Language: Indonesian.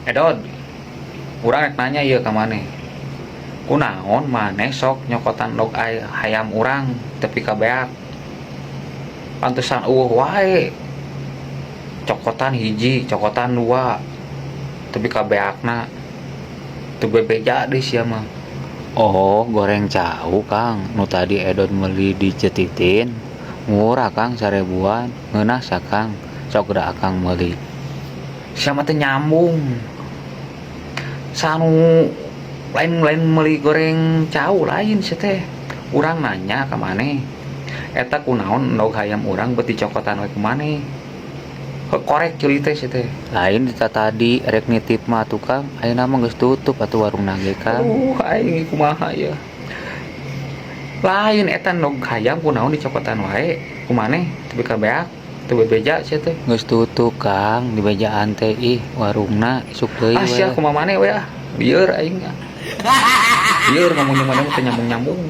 Edot, urang rek nanya ieu ka maneh. Kunaon maneh sok nyokotan dog hayam urang tepi ka beak? Pantesan wae. Cokotan hiji, cokotan dua, tepi ka beakna. Teu bebeja deui sia mah. Oh, goreng jauh Kang. Nu tadi Edot meuli dicetitin. Murah Kang 1000-an. Ngeunah sa Kang. Sok da Akang meuli. Sia mah teu nyambung. Sanu lain meuli goreng cau lain sia teh. Urang nanya ka maneh. Eta kunaon endog hayam urang beuti cokotan we ku maneh. Korek ceuli teh sia teh. Lain kita tadi rek nitip mah tuh Kang. Ayeuna mah geus tutup atuh warung ge Kang. Aduh, aing kumaha ya. Lain eta endog hayam kunaon dicokotan wae ku maneh tepi ka beak. Teu bebeja sia teh. Geus tutup Kang, di bejaan teh ih warungna isuk deui Ah sia we. kumaha maneh we ah. Lieur aing. Lieur ngomong jeung maneh teh nyambung-nyambung.